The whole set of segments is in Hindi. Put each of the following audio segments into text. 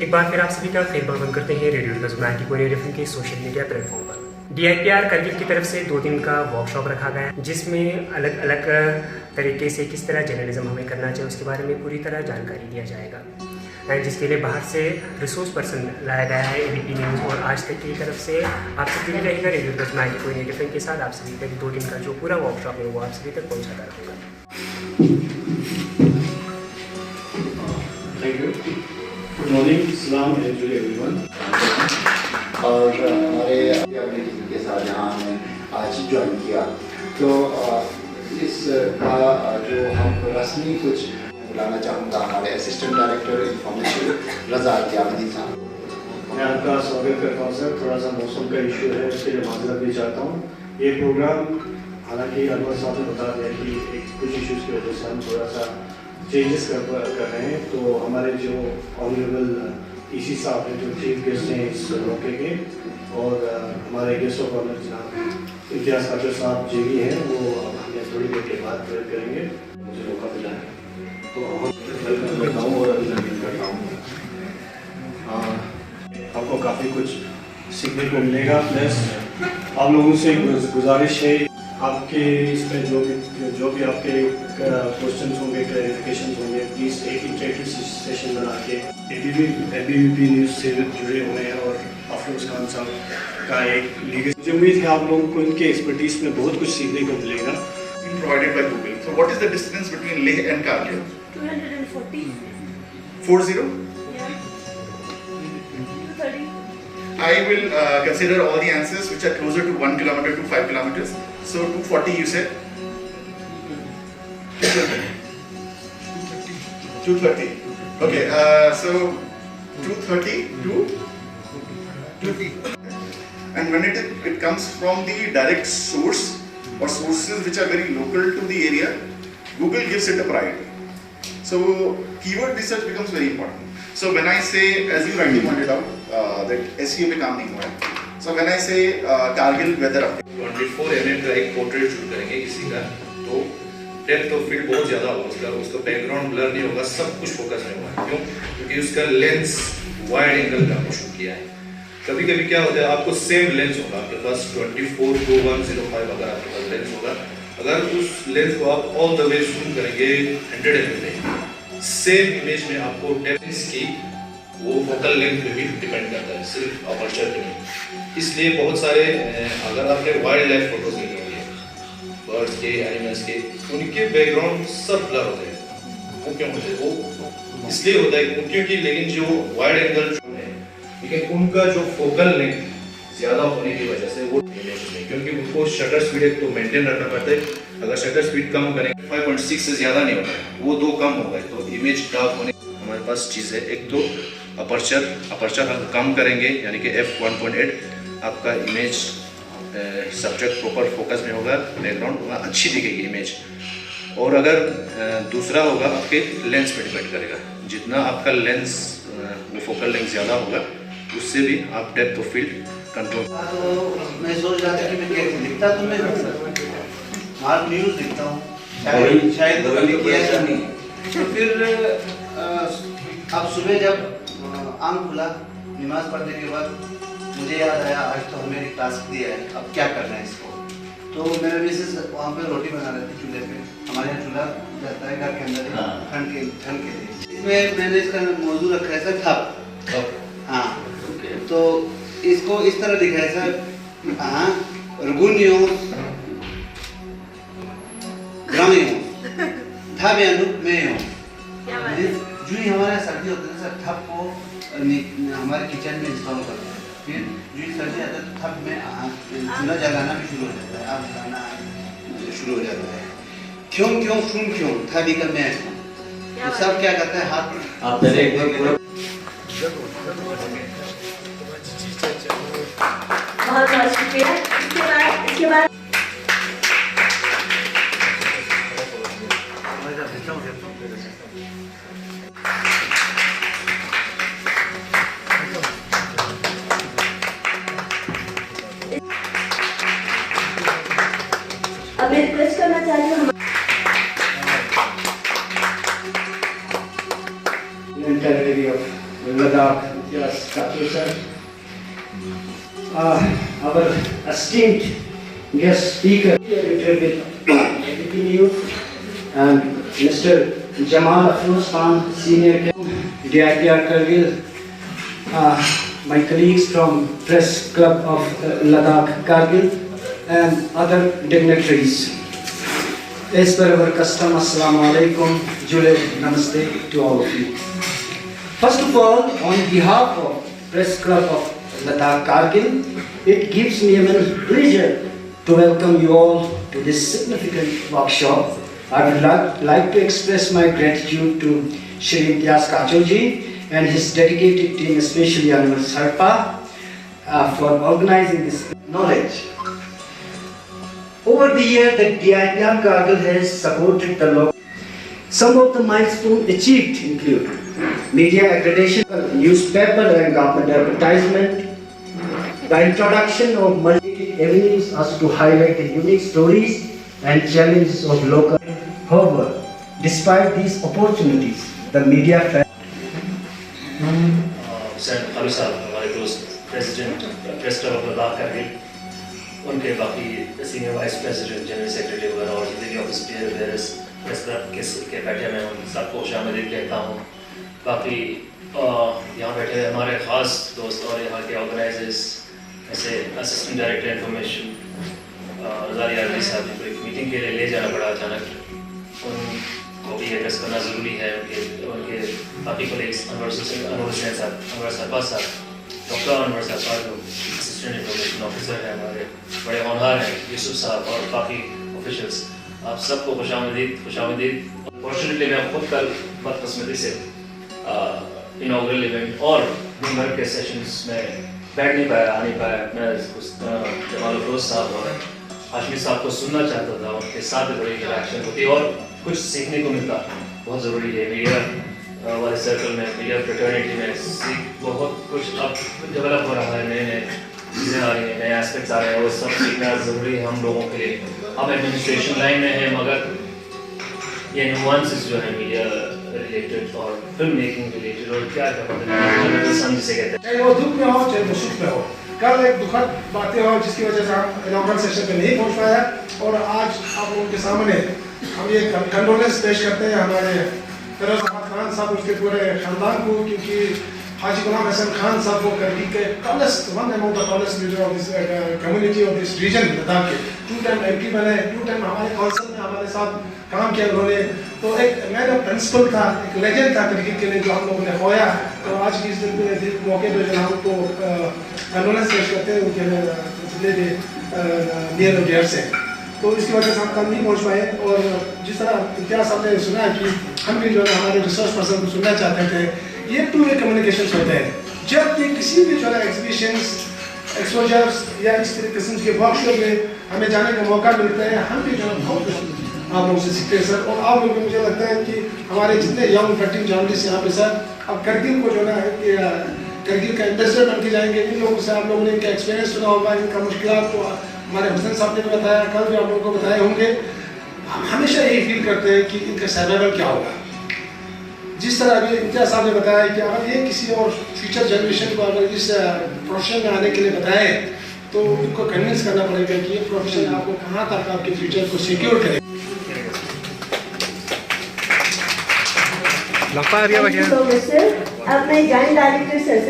एक बार फिर आप सभी का खैर मकदम करते हैं रेडियो यूनिवर्स 90.8 FM के सोशल मीडिया प्लेटफॉर्म पर। DIPR करगिल की तरफ से 2 दिन का वर्कशॉप रखा गया है, जिसमें अलग अलग तरीके से किस तरह जर्नलिज्म हमें करना चाहिए उसके बारे में पूरी तरह जानकारी दिया जाएगा, जिसके लिए बाहर से रिसोर्स पर्सन लाया गया है ABP न्यूज़ और आज तक की तरफ से। आप सभी रहेगा रेडियो यूनिवर्स 90.8 FM के साथ आप सभी तक 2 दिन का जो पूरा वर्कशॉप है वो आप सभी तक पहुँचाता रहूँगा। Thank you. गुड मॉर्निंग, सलाम एवरीवन। और हमारे अपनी टीम के साथ यहाँ हमने आज ज्वाइन किया, तो इसका जो हम रस्मी कुछ बुलाना चाहूँगा हमारे असिस्टेंट डायरेक्टर इंफॉर्मेशन रज़ा अत्यावदी साहब। मैं आपका स्वागत करता हूँ सर। थोड़ा सा मौसम का इशू है, उसके लिए माजरत भी चाहता हूँ। ये प्रोग्राम हालांकि अनवर साहब ने बता दिया कि कुछ इश्यूज़ की वजह से हम थोड़ा सा चेंजेस कर रहे हैं, तो हमारे जो ऑनरेबल EC साहब हैं जो चीफ गेस्ट हैं इस मौके के, और हमारे गेस्ट ऑफ ऑनर जनाब इम्तियाज़ कादर साहब JV हैं, वो हमें थोड़ी देर के बाद प्रेयर करेंगे। मुझे मौका मिला है तो वेलकम करता हूँ और अभिनंदन करता हूँ। आपको काफ़ी कुछ सीखने को मिलेगा, प्लस आप लोगों से गुजारिश है आपके इसमें जो भी आपके क्वेश्चंस होंगे, क्लैरिफिकेशंस होंगे, प्लीज़ एक इंटरेक्टिव सेशन बना के ABP न्यूज़ से जुड़े हुए हैं और अफरोज़ खान साहब का एक लीगल, मुझे उम्मीद है आप लोगों को इनके एक्सपर्टीज़ में बहुत कुछ सीखने को मिलेगा। Provided by Google. So what is the distance between Leh and Kargil? 240. 40? Yeah. 230. I will consider all the answers which are closer to 1 kilometer to 5 kilometers. So 240 you said? 230. Okay, so 230 to 230. And when it comes from the direct source or sources which are very local to the area, Google gives it a priority. So keyword research becomes very important. So when I say, as you rightly pointed out, that SEO पे काम नहीं हुआ है. So when I say Kargil weather update, 24 mm का एक पोर्ट्रेट शूट करेंगे किसी का, तो डेप्थ ऑफ फील्ड बहुत ज़्यादा होगा, उसका बैकग्राउंड ब्लर नहीं होगा, सब कुछ फोकस में होगा। क्यों? क्योंकि उसका लेंस वाइड एंगल का हमने शूट किया है। कभी कभी क्या होता है, आपको सेम लेंस होगा, आपके पास 24 to 105 अगर आपके पास लेंस होगा, अगर उस लेंस को आप ऑल द वे जूम करेंगे 100 mm में, सेम इमेज में आपको डेप्थ की वो फोकल लेंथ पे भी डिपेंड करता है, सिर्फ अपर्चर पे नहीं। इसलिए बहुत सारे अगर आपने वाइल्ड लाइफ फोटोज लिए होंगे, बर्ड्स के, एनिमल्स के, उनके बैकग्राउंड सब ब्लर होते हैं। वो क्यों होते हैं? वो इसलिए होता है क्योंकि लेकिन जो वाइड एंगल जो है, लेकिन उनका जो फोकल लेंथ ज़्यादा होने की वजह से वो इमेज में, क्योंकि उनको शटर स्पीड एक तो मेंटेन रखना पड़ता है। अगर शटर स्पीड कम करेंगे 5.6 से ज़्यादा नहीं होता है, वो 2 कम हो गए तो इमेज डार्क होने। हमारे पास चीज़ है, एक तो अपर्चर हम कम करेंगे, यानी कि f1.8, आपका इमेज सब्जेक्ट प्रॉपर फोकस में होगा, बैकग्राउंड अच्छी दिखेगी इमेज। और अगर दूसरा होगा आपके लेंस पे डिपेंड करेगा, जितना आपका लेंस वो फोकल लेंथ ज़्यादा होगा उससे भी आप डेप्थ ऑफ फील्ड कंट्रोल। तो मैं सोच रहा था कि मैं कैसे दिखता, तो मैं मार्क न्यूज़ दिखता हूँ, शायद तो कभी किया ही नहीं। तो फिर अब सुबह जब आँख खुला नमाज पढ़ने के बाद मुझे याद आया आज तो हमें एक टास्क दिया है, अब क्या करना है इसको। तो मेरे मिसेस वहाँ पे रोटी बना रहे थे चूल्हे पे, हमारे यहाँ चूल्हा रहता है घर के अंदर ठंड के लिए। इसमें मैंने इसका मौजूद रखा है सर ठप। हाँ, तो इसको इस तरह लिखा है सर, हाँ रुगुनियो ग्रामियो था बेनु में हो। जो ही हमारे सर्दी होती है सर, ठप को हमारे किचन में इंस्टॉल करते हैं, फिर जो सर्दी आता है तो ठप में चूल्हा जलाना भी शुरू हो जाता है, आग जलाना शुरू हो जाता है। क्यों सुन क्यों था भी कर मैं तो सब क्या करता है हाथ आप पहले एक बार बहुत शुक्रिया। इसके बाद अब मैं रिक्वेस्ट करना चाहती हूँ of Ladakh Yes, Kapil sir. Our esteemed guest speaker, editor with ABP News, and Mr. Jamal Afroz Khan, Senior DIPR Kargil, my colleagues from Press Club of Ladakh Kargil, and other dignitaries. As per our custom, Assalamu alaikum, Jule, Namaste to all of you. First of all, on behalf of Press Club of Ladakh Kargil, it gives me immense pleasure to welcome you all to this significant workshop. I would like to express my gratitude to Shri Imtiaz Kachol ji and his dedicated team, especially Anwar Sarpa, for organizing this knowledge. Over the year, the DIPR Kargil has supported the law. Some of the milestones achieved include media accreditation, newspaper and government advertisement, the introduction of multiple avenues as to highlight the unique stories and challenges of local. However, despite these opportunities, the media sir खालू साहब हमारे दोस्त president press club of Ladakh Kargil, उनके बाकी senior vice president, general secretary वगैरह और जितने भी ऑफिस प्रेस क्लब के बैठे मैं उन सबको खुशामदीद कहता हूँ। बाकी यहाँ बैठे हमारे ख़ास दोस्त और यहाँ के ऑर्गेनाइजर्स, ऐसे असिस्टेंट डायरेक्टर इंफॉर्मेशन रज़ा यादवी साहब जिनको एक मीटिंग के लिए ले जाना पड़ा अचानक, उनको भी एड्रेस करना ज़रूरी है। उनके बाकी कोलीग्स अनवर हुसैन साहब, अनवर सरपा साहब, डॉक्टर अनवर सरपा जो असिस्टेंट इंफॉर्मेशन ऑफिसर हैं हमारे, बड़े ऑनर हैं, यूसुफ साहब और बाकी ऑफिशियल्स, आप सबको खुशामदीद। फॉर्चुनेटली मैं खुद कल बदकिस्मती से इनॉग्रल इवेंट और दिन भर के सेशंस में बैठ नहीं पाया, आ नहीं पाया। मैं जमाल अफरोज साहब और हाशमी साहब को सुनना चाहता था, उनके साथ भी बड़ी इंटरेक्शन होती और कुछ सीखने को मिलता, बहुत ज़रूरी है। मीडिया वाले सर्कल में, मीडिया फ्रेटर्निटी में बहुत कुछ अब डेवलप हो रहा है, नए चीज़ें आ रही हैं, नए एस्पेक्ट्स आ रहे हैं, वो सब सीखना ज़रूरी है हम लोगों के लिए। हम एडमिनिस्ट्रेशन लाइन में हैं, मगर ये नुआंसेस जो है मीडिया रिलेटेड और फिल्म मेकिंग रिलेटेड और क्या जिसे कहते हैं, चाहे वो दुख में हो चाहे वो सुख में हो। कल एक दुखद बातें हो जिसकी वजह से हम इनॉग्रल सेशन पे नहीं पहुंच पाया, और आज आप लोगों के सामने हम ये कंडोलेंस पेश करते हैं हमारे फिरोज अहमद खान साहब, उसके पूरे खानदान को, क्योंकि हाजी गुलाम हसन खान साहब को करगिल के tallest one among the tallest leader of this community of this region Ladakh के 2 टाइम MP बने, 2 टाइम हमारे काउंसिल में हमारे साथ काम किया उन्होंने। तो एक मैन ऑफ प्रिंसिपल था, एक लेजेंड था करगिल के लिए जो हम लोगों ने खोया। तो आज की इस दिन मौके पर जो हम उनको कंडोलेंस पेश करते हैं उनके जितने भी नियर और डियर से। तो इसकी वजह से हम कल नहीं पहुँच पाए, और जिस तरह इतिहास आपने सुना कि हम भी जो है हमारे रिसोर्स पर्सन को सुनना चाहते थे, ये 2 वे कम्युनिकेशन होते हैं। जब भी किसी भी जो है एग्जीबिशंस, एक्सपोजर्स या इस किस्म के वर्कशॉप में हमें जाने का मौका मिलता है, हम भी जो है बहुत कुछ आप लोगों से सीखते हैं सर। और आप लोग मुझे लगता है कि हमारे जितने यंग फैक्टिंग जर्नलिस्ट यहाँ पे सर, अब करगिल को जो है करगिल का एम्बेसडर बन के जाएंगे। इन लोगों से आप लोगों ने इनका एक्सपीरियंस सुना होगा, इनका मुश्किलात को हमारे हुसैन साहब ने भी बताया, कल भी आप लोगों को बताए होंगे। हम हमेशा यही फील करते हैं कि इनका सर्वाइवल क्या होगा। जिस तरह अभी इम्तियाज साहब ने बताया कि अगर ये किसी और फ्यूचर जनरेशन को अगर इस प्रोफेशन में आने के लिए बताए, तो उनको कन्विंस करना पड़ेगा कि ये प्रोफेशन आपको कहाँ तक आपके फ्यूचर को सिक्योर करे। So, Mr. अब मैं जॉइंट डायरेक्टर सर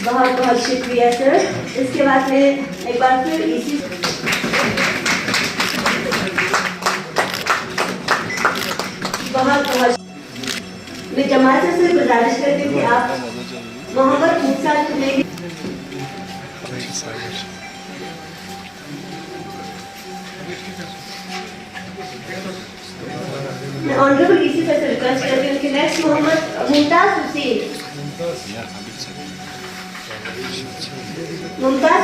बहुत बहुत शुक्रिया सर। इसके बाद मैं एक बार फिर इसी बहुत मैं जमात से गुजारिश करती हूँ कि आप मोहम्मद मुख्तार तुम्हें मैं ऑनरेबल इसी से रिक्वेस्ट करती हूँ कि नेक्स्ट मोहम्मद मुमताज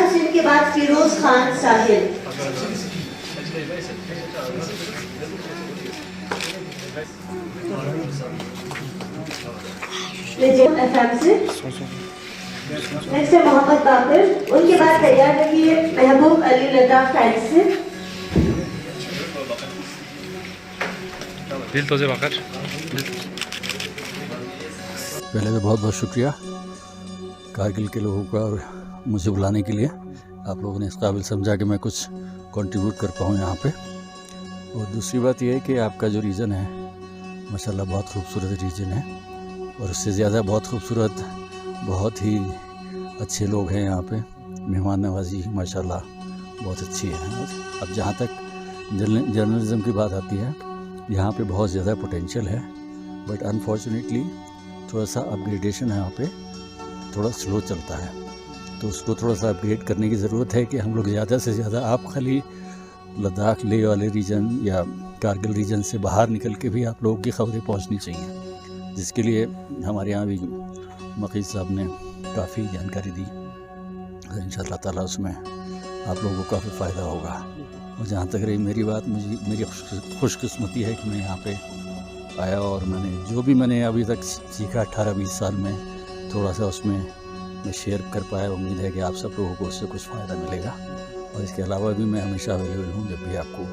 हुसैन के बाद फिरोज खान साहिल। FM से नेक्स्ट है मोहम्मद बाकर, उनके बाद तैयार रखिए महबूब अली लद्दाख टाइम्स से। दिल तो से वाकर पहले तो बहुत बहुत शुक्रिया कारगिल के लोगों का और मुझे बुलाने के लिए। आप लोगों ने इस काबिल समझा कि मैं कुछ कंट्रीब्यूट कर पाऊँ यहाँ पे। और दूसरी बात यह है कि आपका जो रीजन है माशाल्लाह बहुत खूबसूरत रीजन है, और उससे ज़्यादा बहुत खूबसूरत बहुत ही अच्छे लोग हैं यहाँ पे। मेहमान नवाजी माशाल्लाह बहुत अच्छी है। अब जहाँ तक जर्नलिज़म की बात आती है, यहाँ पे बहुत ज़्यादा पोटेंशियल है, बट अनफॉर्चुनेटली थोड़ा सा अपग्रेडेशन है यहाँ पे, थोड़ा स्लो चलता है। तो उसको थोड़ा सा अपग्रेड करने की ज़रूरत है कि हम लोग ज़्यादा से ज़्यादा, आप खाली लद्दाख लेह वाले रीजन या कारगिल रीजन से बाहर निकल के भी आप लोगों की खबरें पहुँचनी चाहिए, जिसके लिए हमारे यहाँ भी मकीद साहब ने काफ़ी जानकारी दी। इंशाअल्लाह ताला उसमें आप लोगों को काफ़ी फ़ायदा होगा। और जहाँ तक रही मेरी बात, मेरी खुशकिस्मती है कि मैं यहाँ पे आया और मैंने अभी तक सीखा 18-20 साल में, थोड़ा सा उसमें मैं शेयर कर पाया। उम्मीद है कि आप सब लोगों को उससे कुछ फ़ायदा मिलेगा। और इसके अलावा भी मैं हमेशा अवेलेबल हूँ जब भी आपको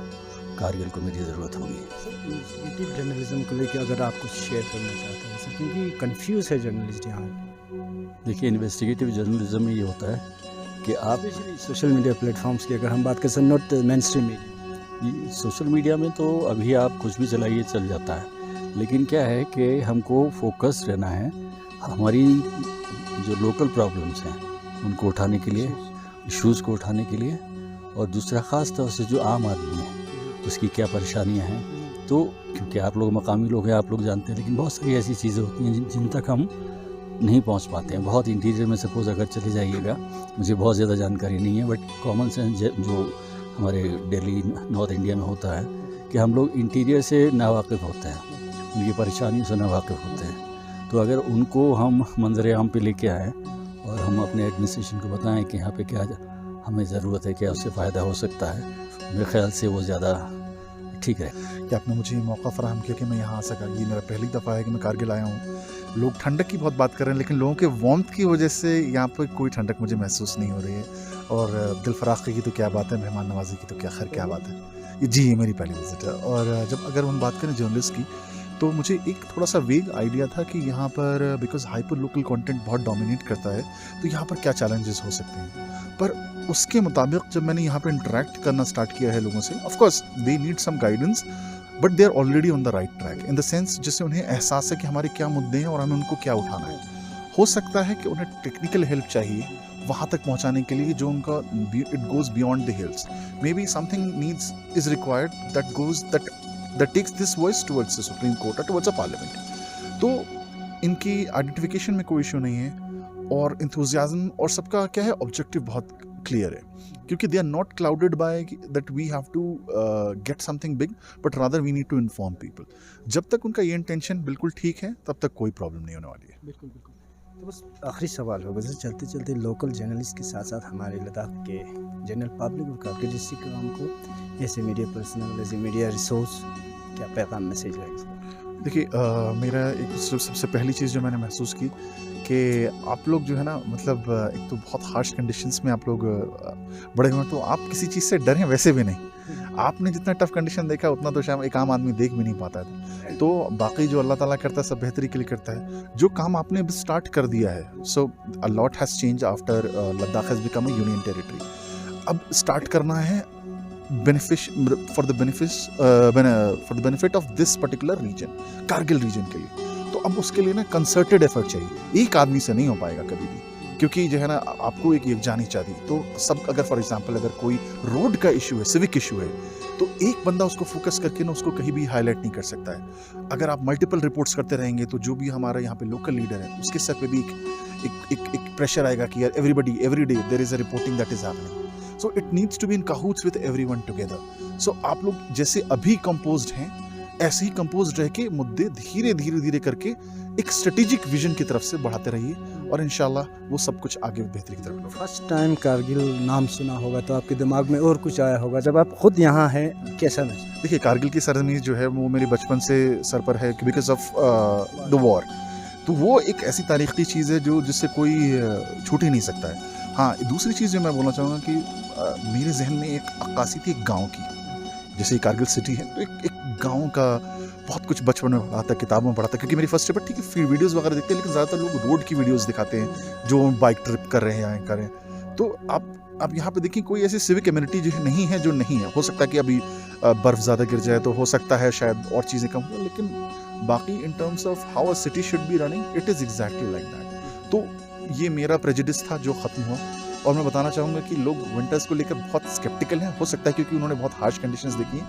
कारगिल को मेरी ज़रूरत होगी। इन्वेस्टिगेटिव जर्नलिज्म को लेकर अगर आप कुछ शेयर करना चाहते हैं, क्योंकि कंफ्यूज है जर्नलिस्ट यहाँ। देखिए, इन्वेस्टिगेटिव जर्नलिज्म में ये होता है कि आप सोशल मीडिया प्लेटफॉर्म्स की अगर हम बात करें, not main stream media, social media में तो अभी आप कुछ भी चलाइए चल जाता है, लेकिन क्या है कि हमको फोकस रहना है हमारी जो लोकल प्रॉब्लम्स हैं उनको उठाने के लिए, इश्यूज़ को उठाने के लिए, और दूसरा ख़ास तौर से जो आम आदमी है उसकी क्या परेशानियां हैं। तो क्योंकि आप लोग मकामी लोग हैं, आप लोग जानते हैं, लेकिन बहुत सारी ऐसी चीज़ें होती हैं जिन तक हम नहीं पहुंच पाते हैं। बहुत इंटीरियर में सपोज़ अगर चले जाइएगा, मुझे बहुत ज़्यादा जानकारी नहीं है, बट कॉमन सेंस जो हमारे दिल्ली नॉर्थ इंडिया में होता है कि हम लोग इंटीरियर से नावाकिफ़ होते हैं, उनकी परेशानियों से नावाकिफ़ होते हैं। तो अगर उनको हम मंजर आम पे लेके आएँ और हम अपने एडमिनिस्ट्रेशन को बताएं कि यहाँ पे क्या हमें ज़रूरत है, क्या उससे फ़ायदा हो सकता है, मेरे ख्याल से वो ज़्यादा ठीक है। कि आपने मुझे मौका फ़राहम किया कि मैं यहाँ आ सका। ये मेरा पहली दफ़ा है कि मैं कारगिल आया हूँ। लोग ठंडक की बहुत बात कर रहे हैं, लेकिन लोगों के वार्मथ की वजह से यहाँ पर कोई ठंडक मुझे महसूस नहीं हो रही है। और दिल फराख़ी की तो क्या बात है, मेहमान नवाजी की तो क्या खैर क्या बात है। ये मेरी पहली विज़िट है। और जब अगर हम बात करें जर्नलिस्ट की, तो मुझे एक थोड़ा सा वेग आइडिया था कि यहाँ पर बिकॉज हाइपर लोकल कंटेंट बहुत डोमिनेट करता है, तो यहाँ पर क्या चैलेंजेस हो सकते हैं। पर उसके मुताबिक जब मैंने यहाँ पर इंटरेक्ट करना स्टार्ट किया है लोगों से, of course they need some guidance, but they are already on the right track in the sense जिससे उन्हें एहसास है कि हमारे क्या मुद्दे हैं और हमें उनको क्या उठाना है। हो सकता है कि उन्हें टेक्निकल हेल्प चाहिए वहाँ तक पहुँचाने के लिए जो उनका it goes beyond the hills. May be something needs is required that goes that takes this voice towards the Supreme Court or towards a parliament. तो इनकी आइडेंटिफिकेशन में कोई इशू नहीं है, और इंथुजियाज्म और सबका क्या है ऑब्जेक्टिव बहुत क्लियर है, क्योंकि they are not clouded by that we have to get something big, but rather we need to inform people. जब तक उनका ये इंटेंशन बिल्कुल ठीक है, तब तक कोई प्रॉब्लम नहीं होने वाली है। बिल्कुल बिल्कुल। तो बस आखिरी सवाल होगा, जैसे चलते चलते लोकल जर्नलिस्ट के साथ साथ हमारे लद्दाख के जनरल पब्लिक और कारगिल डिस्ट्रिक्ट के आवाम को ऐसे मीडिया पर्सनल, ऐसे मीडिया रिसोर्स क्या पैगाम मैसेज रहेगा? देखिए, मेरा एक सबसे पहली चीज़ जो मैंने महसूस की कि आप लोग जो है ना, मतलब एक तो बहुत हार्श कंडीशंस में आप लोग बड़े हुए, तो आप किसी चीज़ से डरें वैसे भी नहीं। आपने जितना टफ कंडीशन देखा उतना तो शायद एक आम आदमी देख भी नहीं पाता है। तो बाकी जो अल्लाह ताला करता है सब बेहतरी के लिए करता है। जो काम आपने अभी स्टार्ट कर दिया है, so a lot has change after Ladakh has become a union territory. अब स्टार्ट करना है for the benefit of this particular region, Kargil region के लिए। तो अब उसके लिए ना कंसर्टेड एफर्ट चाहिए, एक आदमी से नहीं हो पाएगा कभी भी, क्योंकि जो है ना आपको एक यकजानी चाहिए। तो सब अगर फॉर एग्जांपल अगर कोई रोड का इशू है, सिविक इशू है, तो एक बंदा उसको फोकस करके ना उसको कहीं भी हाईलाइट नहीं कर सकता है। अगर आप मल्टीपल रिपोर्ट्स करते रहेंगे तो जो भी हमारा यहाँ पे लोकल लीडर है उसके सर पे भी एक प्रेशर आएगा कि यार everybody every day there is a reporting that is happening. So it needs to be in cahoots with everyone together. So आप लोग जैसे अभी कंपोज्ड हैं, ऐसे ही कंपोज्ड रह के मुद्दे धीरे करके एक स्ट्रेटेजिक विजन की तरफ से बढ़ाते रहिए, और इंशाल्लाह वो सब कुछ आगे बेहतरी की तरफ। फर्स्ट टाइम कारगिल नाम सुना होगा तो आपके दिमाग में और कुछ आया होगा, जब आप खुद यहाँ हैं कैसा महसूस? देखिए, कारगिल की सरजमीं जो है वो मेरे बचपन से सर पर है बिकॉज ऑफ द वॉर। तो वो एक ऐसी तारीखी चीज़ है जो जिससे कोई छूट ही नहीं सकता है। हाँ, दूसरी चीज़ जो मैं बोलना चाहूँगा कि मेरे जहन में एक अक्कासी थी एक गाँव की, जैसे ये कारगिल सिटी है तो एक गाँव का बहुत कुछ बचपन में पढ़ा था, किताबों में पढ़ा था, क्योंकि मेरी फर्स्ट ट्रिप है, ठीक है वीडियोज़ वगैरह देखते हैं, लेकिन ज़्यादातर लोग रोड की वीडियोज़ दिखाते हैं जो बाइक ट्रिप कर रहे हैं या कर रहे हैं। तो आप यहाँ पे देखिए कोई ऐसी सिविक कम्युनिटी जो नहीं है, जो नहीं है। हो सकता है कि अभी बर्फ़ ज़्यादा गिर जाए तो हो सकता है शायद और चीज़ें कम हो, लेकिन बाकी in terms of how a city should be running it is exactly like that. तो ये मेरा प्रेजुडिस था जो ख़त्म हुआ। और मैं बताना चाहूँगा कि लोग विंटर्स को लेकर बहुत स्केप्टिकल हैं, हो सकता है क्योंकि उन्होंने बहुत हार्श कंडीशंस देखी हैं,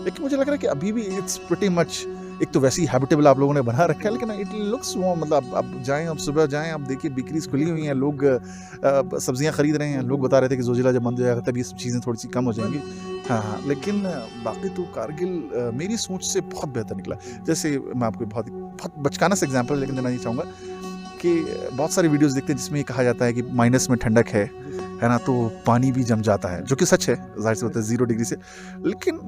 लेकिन मुझे लग रहा है कि अभी भी इट्स प्रीटी मच, एक तो वैसे ही हैबिटेबल आप लोगों ने बना रखा है, लेकिन इट लुक्स मतलब आप जाएँ, आप सुबह जाएँ, आप देखिए बेकरीज खुली हुई हैं, लोग सब्जियां खरीद रहे हैं। लोग बता रहे थे कि जोजिला जब बंद हो जाएगा तब ये सब चीज़ें थोड़ी सी कम हो जाएंगी। हाँ, लेकिन बाकी तो कारगिल मेरी सोच से बहुत बेहतर निकला। जैसे मैं आपको बहुत बचकाना सा एग्जाम्पल लेकिन देना नहीं चाहूँगा कि बहुत सारी वीडियोस देखते हैं जिसमें ये कहा जाता है कि माइनस में ठंडक है ना, तो पानी भी जम जाता है, जो कि सच है, जाहिर से होता है 0 डिग्री से, लेकिन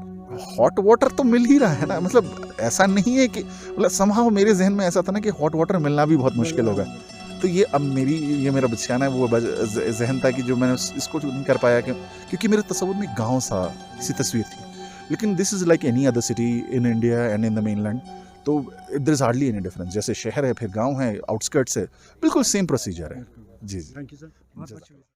हॉट वाटर तो मिल ही रहा है ना। मतलब ऐसा नहीं है कि मतलब समहाउ मेरे जहन में ऐसा था ना कि हॉट वाटर मिलना भी बहुत मुश्किल होगा। तो ये अब ये मेरा बचकाना है, वो जहन था कि जो मैंने इसको नहीं कर पाया क्योंकि मेरे तस्वुर में गाँव सा सी तस्वीर थी। लेकिन this is like any other city in India and in the mainland, तो there is hardly any difference. जैसे शहर है, फिर गाँव है, आउटस्कर्ट्स है, बिल्कुल सेम प्रोसीजर है। जी। Thank you sir.